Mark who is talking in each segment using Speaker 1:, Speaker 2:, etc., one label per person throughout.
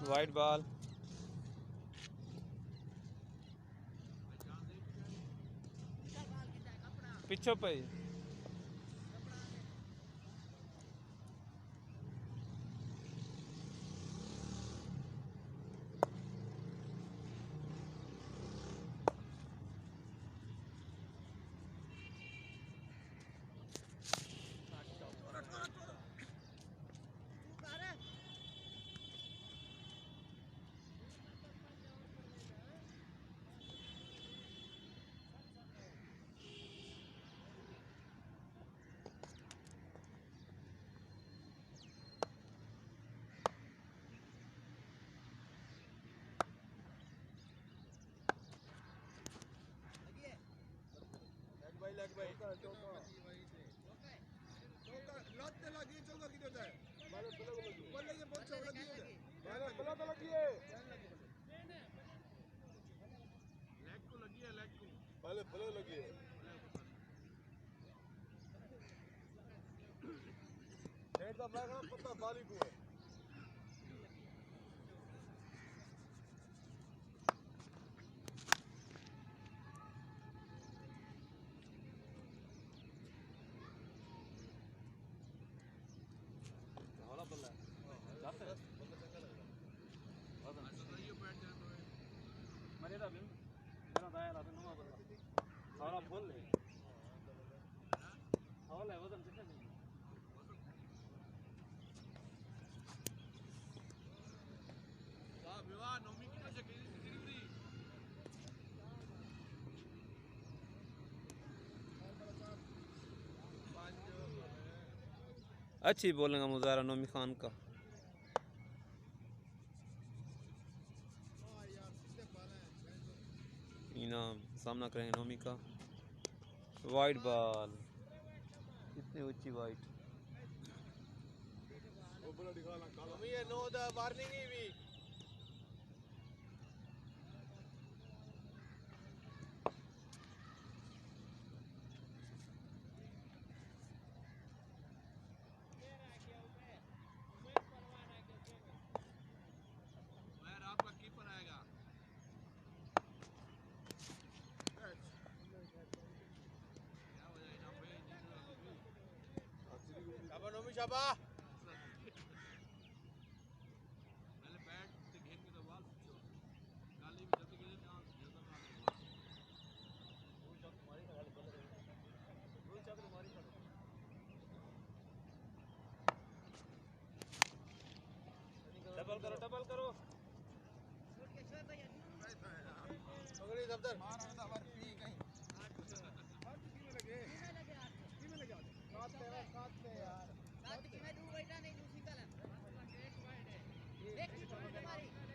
Speaker 1: White ball पिछो पे अच्छी bowling है मुजाहरा नोमी खान का। इनाम सामना करेंगे नोमी का। वाइट बॉल कितनी ऊंची वाइट डबल करो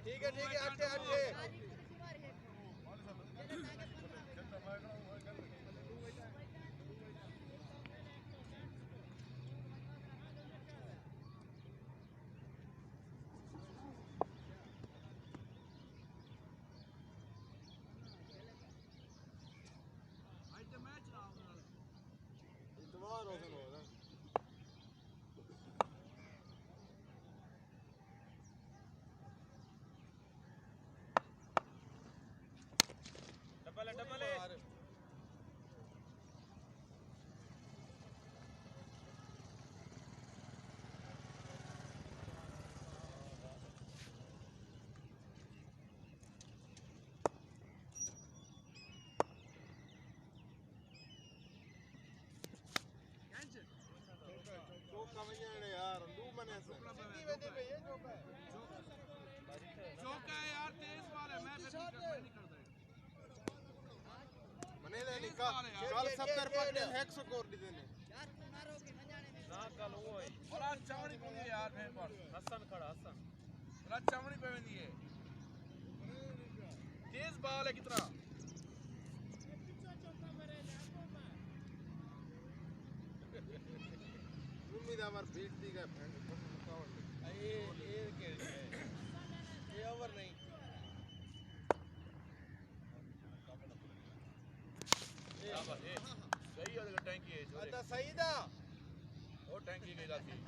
Speaker 1: ठीक है आटे डबल चौका है यार, तेज बाल है। मैं नहीं करता मने ले निकाल कल 70 पर 100 स्कोर दी देने यार तू मारो के न जाने दे ना कल वो है और आज चमड़ी पे भी यार मैं पर हसन खड़ा हसन आज चमड़ी पे भी है। तेज बाल है कितना उम्मीद हमार बीट दी का फ्रेंड ये ओवर नहीं सही है टैंकी है अच्छा सही था वो टैंकी की लाती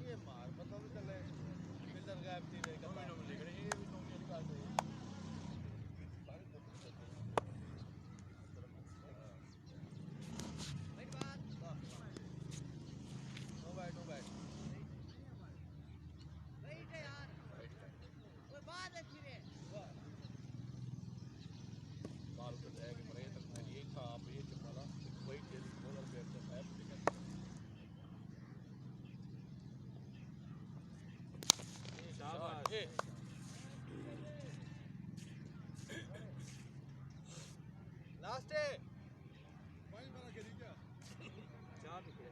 Speaker 1: ये मार पता नहीं चले फिल्टर का लास्ट है भाई बड़ा खेली क्या चार निकले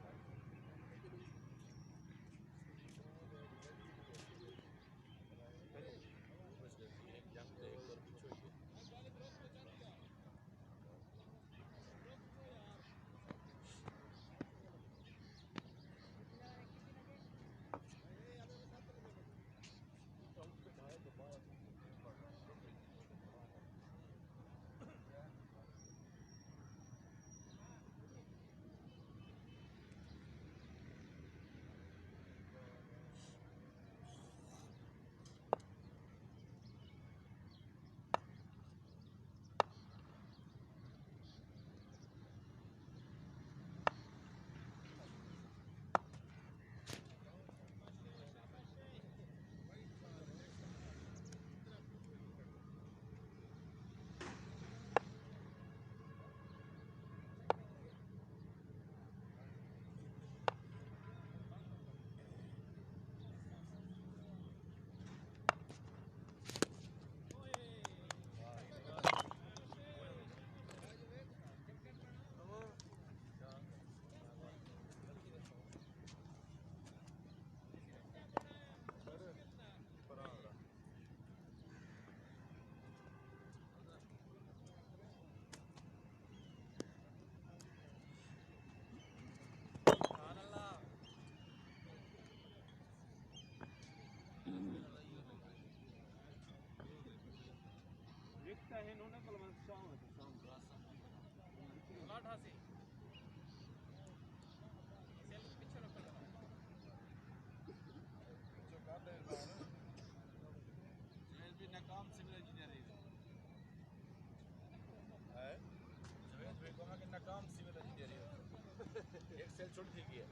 Speaker 1: एक सेल छोड़ दीजिए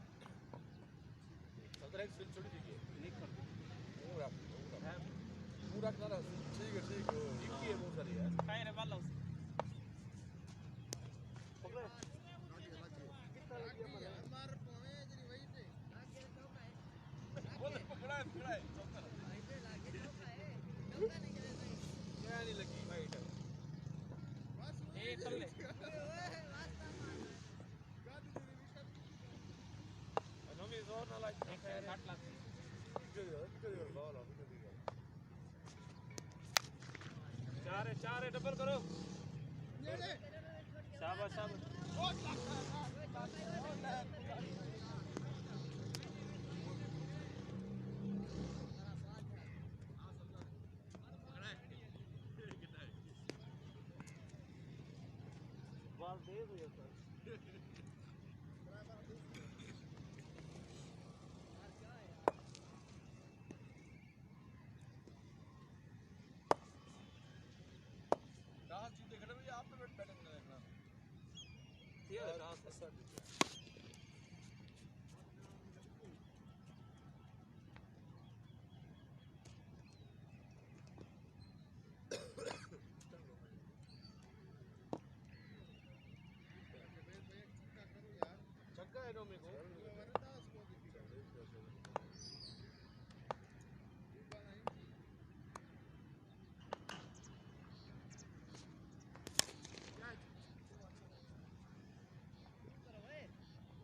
Speaker 1: 17 एक सेल छोड़ दीजिए पूरा पूरा करा ठीक है एक ही है बहुत सारी है खाए रे वाला पकड़े कितना लगी है हमार पौने जरी वही से आगे चौका है बोल पकड़ा है चौका ऐसे लागे चौका है चौका नहीं करे क्या नहीं लगी भाई बस ए कर ले जोर ना लाइक 60 लाख चार है डबल करो शाबाश शाबाश बाल दे दो यार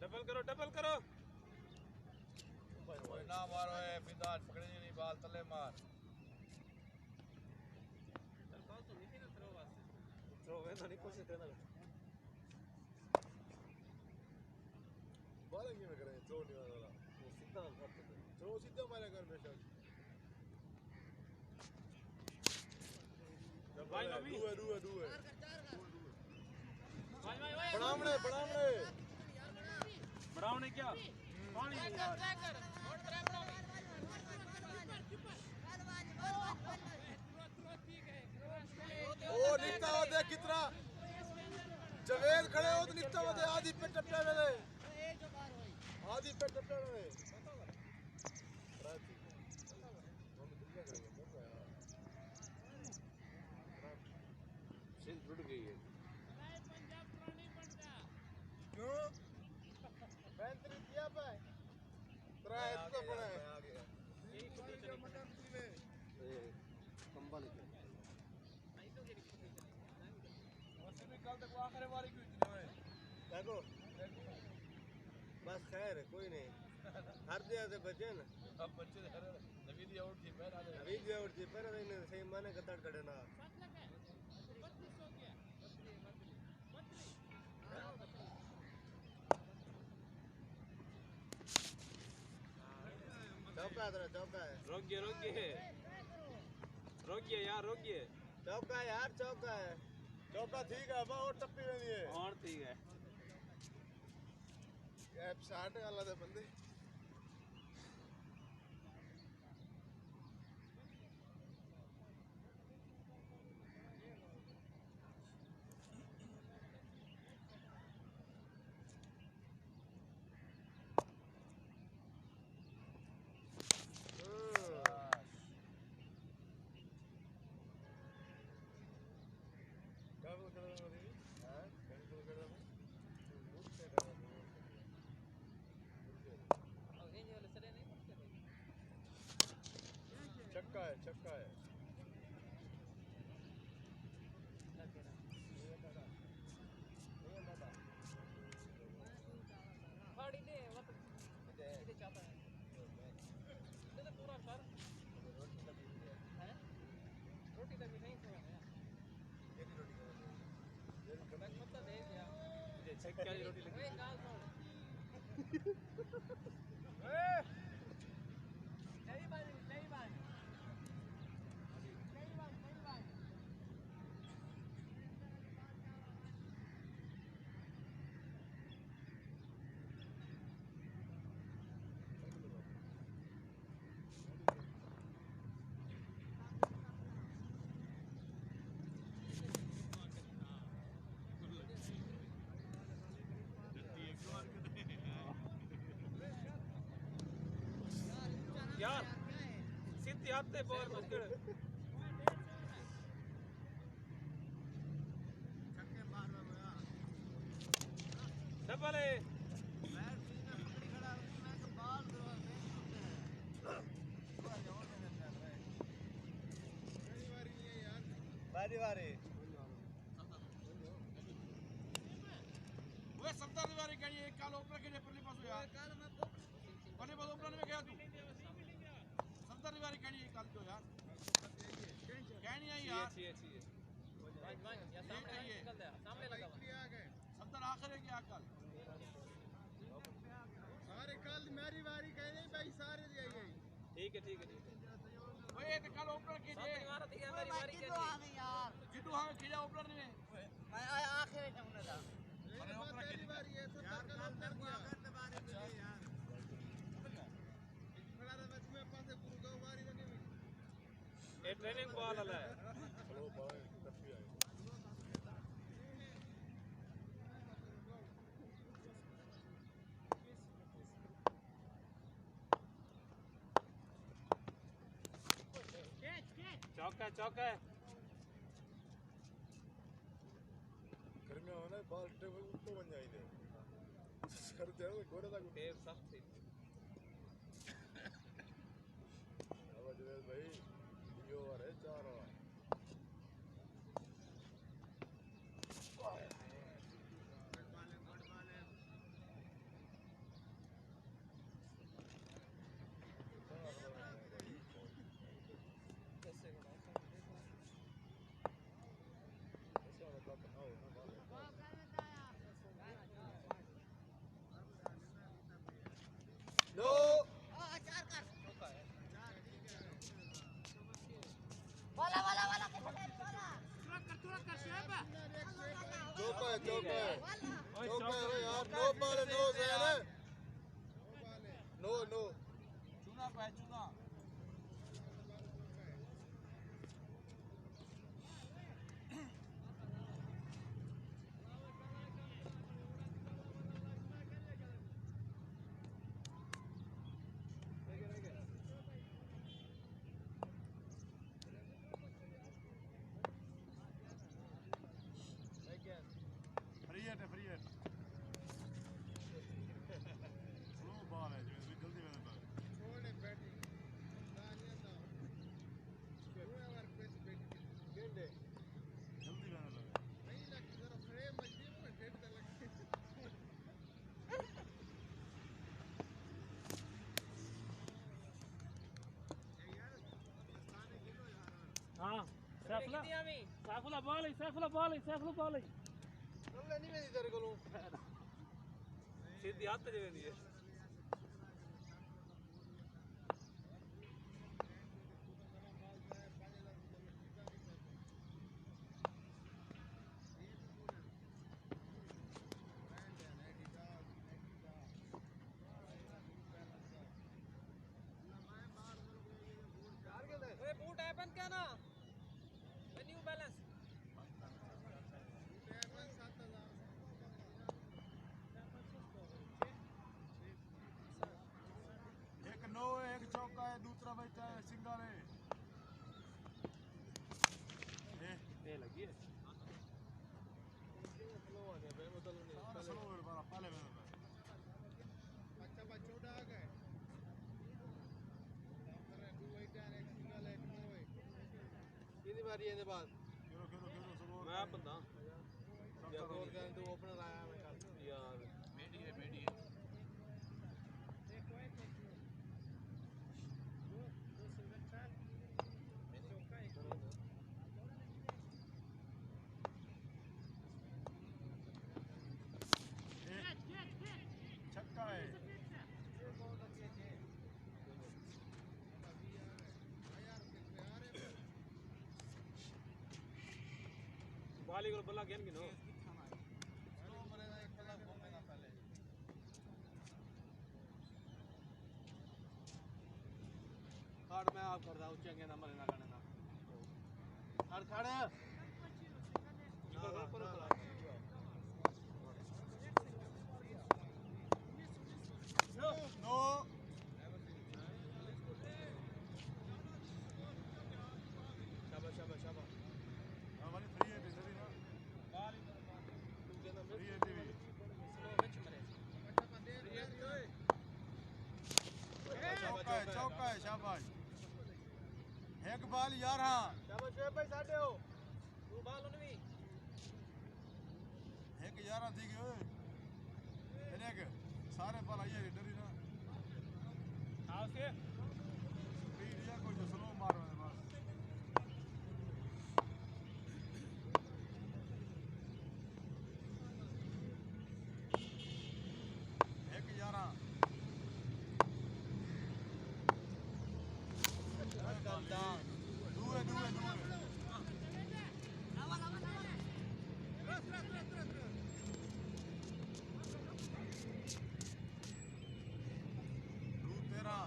Speaker 1: डबल करो ना मारो है फिदान पकड़े नहीं बाल तले मार चल कौन तो नहीं ना थ्रो है ना नहीं कोशिश करना बालेंगे में करें थ्रो नहीं वाला वो सीधा थ्रो सीधा मारे कर बेशक भाई नबी दू है भाई बढ़ावने क्या पानी यार
Speaker 2: निकता हुआ देख कितना जवेद खड़े हो तो निकता हुआ दे आधी पे टपटे वाले आधी पे टपटे वाले सिंध टूट गई है क्यों बैंतरी दिया पे तेरा इतना बड़ा है आ गया ये मटन पीवे कंबल के वैसे भी कल तक आखिरी बारी क्यों इतने देखो बस खैर है कोई नहीं हर दिया से बचे ना अब बच्चे नवीदी आउट थी पैर आ नवीदी आउट थी पैर ने सही माने कतड़ कड़े ना चौका है रोकिए यार रोकिए चौका है यार चौका है चौका ठीक है अब और टप्पी में दिए और ठीक है ये 60 वाला दे बंदे चक्का है
Speaker 1: फाड़ी दे मतलब इधर चाहता है इधर पूरा सर रोटी तक भी नहीं खाया
Speaker 2: ये रोटी
Speaker 1: मतलब दे दिया
Speaker 2: ये चेक क्या रोटी लगी
Speaker 1: गाल छोड़ नहीं बात
Speaker 3: यार सीधी आते बॉल पकड़
Speaker 2: छक्के मारना मेरा
Speaker 3: डबल है
Speaker 2: मैं सीधा पकड़ी खड़ा हूं मैं तो बाल करवा दे बारी
Speaker 3: ओए सरदार दीवारी कहीं एक काल ओपनर के लिए पल्ली पास हो यार पल्ली पास ओपनर में गया तू सरदार दीवारी कहीं एक काल जो यार कहीं नहीं आई यार
Speaker 1: या सामने निकल दे सामने लगा
Speaker 3: सरदार आखिर है क्या काल
Speaker 2: सारे कल मेरी बारी कह नहीं भाई सारे दिया यही
Speaker 3: ठीक है ओए एक काल ओपनर के लिए
Speaker 1: मारा थी मेरी बारी के यार
Speaker 3: जितू हमें खिला ओपनर में
Speaker 1: मैं आखिर में जाऊंगा था
Speaker 3: अरे ओपनर के लिए
Speaker 2: बारी है सब कल ओपनर किया बारी में यार खड़ा रहा मैं तुम्हें पास से गुरु गांव बारी नहीं हुई
Speaker 3: ये ट्रेनिंग बॉल वाला है
Speaker 2: चलो बाय टप्पी आए
Speaker 3: चौका है
Speaker 2: गर्मियों में ना बॉल टेबल ऊपर बन जाएंगे करते हो गोरे तक
Speaker 3: टेप सब थी
Speaker 2: अब जवेद भाई ये ओवर है 4 ओवर चौका है यार नो बॉल नो है नो
Speaker 3: चुना
Speaker 4: हाँ सैफुल्ला बॉल है सैफुल्ला बॉल है
Speaker 2: ਕੱਲੇ ਨਹੀਂ ਵੇਦੀ ਤੇਰੇ ਕੋਲੋਂ
Speaker 4: सीधी हाथ जे वेंदी है
Speaker 1: बूट है बंद क्या ना न्यू बैलेंस
Speaker 3: एक नो है एक चौका है दूसरा बैठा है सिंगल है
Speaker 4: ये लगी है
Speaker 2: स्लो आ गया मतलब नहीं
Speaker 3: सारा स्लो है बारा पहले में
Speaker 2: अच्छा छोटा आ गए तू बैठा है एक सिंगल है नो है कितनी बारी है बात
Speaker 3: खेलो खेलो खेलो स्लो
Speaker 4: मैं बंदा
Speaker 2: या गोल कर तू ओपनर आया मैं कल
Speaker 4: यार
Speaker 3: बेटी है छक्का है
Speaker 4: बाली को बल्ला गेन गिनो
Speaker 2: कार्ड मैं आप करदा उच्चे नंबर ना करने ना खड़
Speaker 3: नो
Speaker 2: शाबाश
Speaker 3: हमारी फ्री है बेसरी ना फ्री है टीवी चौका है शाबाश एक बाल 11
Speaker 2: शाबाश शोएब भाई साडे हो
Speaker 1: तू बाल उनवी
Speaker 3: एक 11 थी गए ओए एक सारे बाल आइए डरी ना
Speaker 4: आओ से
Speaker 3: स्पीड या कोई जो स्लो मारो है बस एक 11 दूए तेरा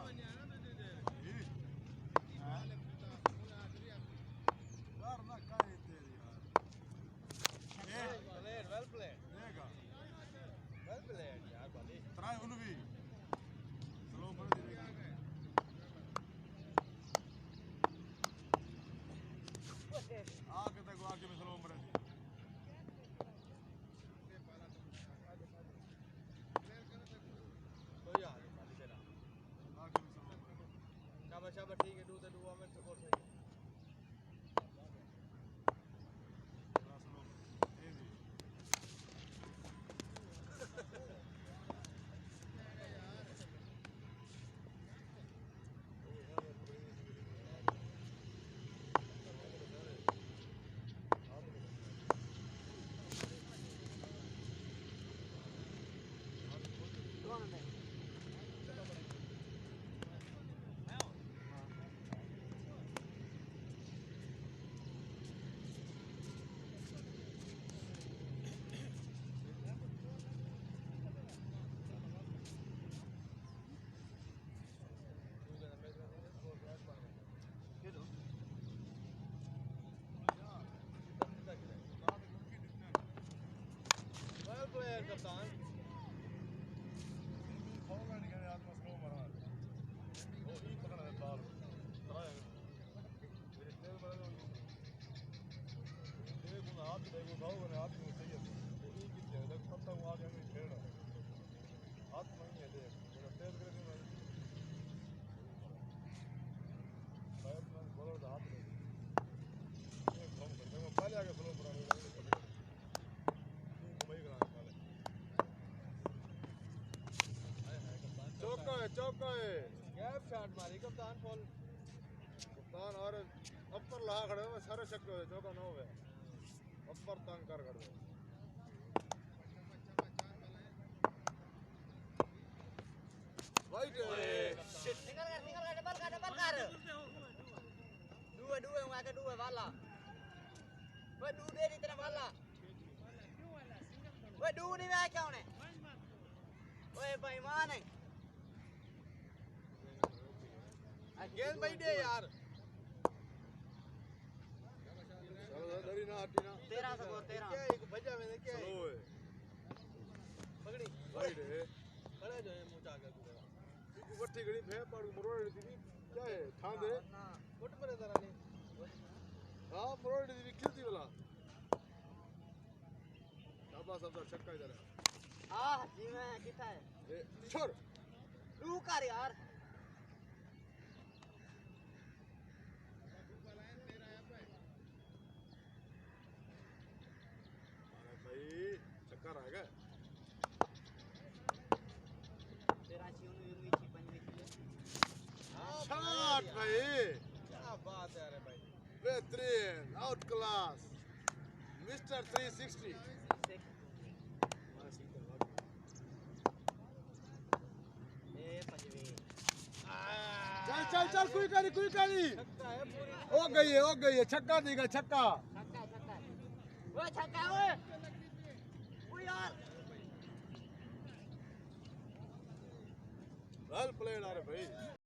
Speaker 3: यार ना काय तेरी यार
Speaker 2: वेल प्लेड
Speaker 3: देगा
Speaker 2: यार बाली
Speaker 3: ट्राई उन भी स्लो पर दे आगे तक आगे में स्लो मरे
Speaker 2: तो यार बाली तेरा
Speaker 3: आगे में स्लो
Speaker 2: शाबाश ठीक है डू हमें सपोर्ट सही
Speaker 3: थोड़ा स्लो ये भी
Speaker 2: वेल प्लेड कप्तान
Speaker 3: होगा नहीं करे आत्मा स्लो मरा वो ही पकड़ा है बाल ट्राई मेरे तेल बड़ा देखो ना हाथ देखो भाव करे हाथ में सही है वो ही कितने लग पत्ता वो आगे में खेल रहा हाथ में ही है देख मेरा तेल करके मैं शायद मैं बोलो हाथ में ये काम करते हैं पहले आगे स्लो मरा
Speaker 2: चौका है गैप शॉट मारी कप्तान फॉल कप्तान और अपर ला खड़े हो सारे छक्के हो चौका ना होवे अपर तंग कर दो वाइट
Speaker 1: निकल कर डबल कर dua ngoài cái dua वाला वे दू दे दी तरह वाला वे दू नहीं मैं क्या होने वे बेईमान है
Speaker 2: गेंद भाई दे यार चलो डरी ना हटी ना
Speaker 1: 13 स्कोर 13
Speaker 2: क्या एक बजा मैंने क्या है पकड़ी वाइट है खड़ा जो है मुंह आगे तू वट्टी घड़ी भे पाड़ू मरोड़ दी क्या है थां दे फुट पर जरा ने हां मरोड़ दी खिलती वाला शाबाश सब छक्का इधर है
Speaker 1: हां जी मैं कितना है
Speaker 2: ए छोड़
Speaker 1: तू कर यार
Speaker 2: भाई छक्का रह गया
Speaker 1: तेरा चीन यूं ही पंजी
Speaker 2: शॉट भाई क्या बात है अरे भाई बेहतरीन आउट क्लास मिस्टर 360 चल चल चल कोई करी हो गई है छक्का देगा छक्का
Speaker 1: ओए छक्का ओए ओ यार
Speaker 2: वेल प्लेड अरे भाई